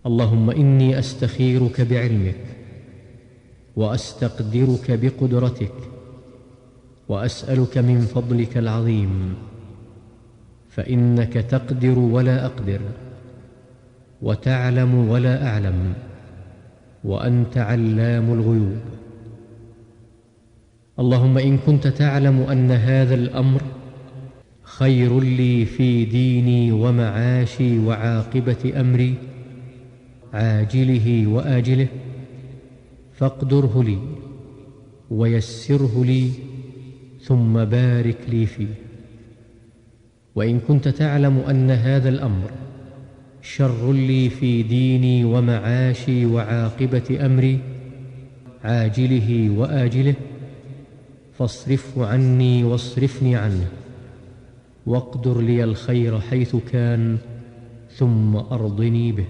اللهم إني أستخيرك بعلمك، وأستقدرك بقدرتك، وأسألك من فضلك العظيم، فإنك تقدر ولا أقدر، وتعلم ولا أعلم، وأنت علام الغيوب. اللهم إن كنت تعلم أن هذا الأمر خير لي في ديني ومعاشي وعاقبة أمري عاجله وآجله، فاقدره لي ويسره لي، ثم بارك لي فيه. وإن كنت تعلم أن هذا الأمر شر لي في ديني ومعاشي وعاقبة أمري عاجله وآجله، فاصرفه عني واصرفني عنه، واقدر لي الخير حيث كان، ثم أرضني به.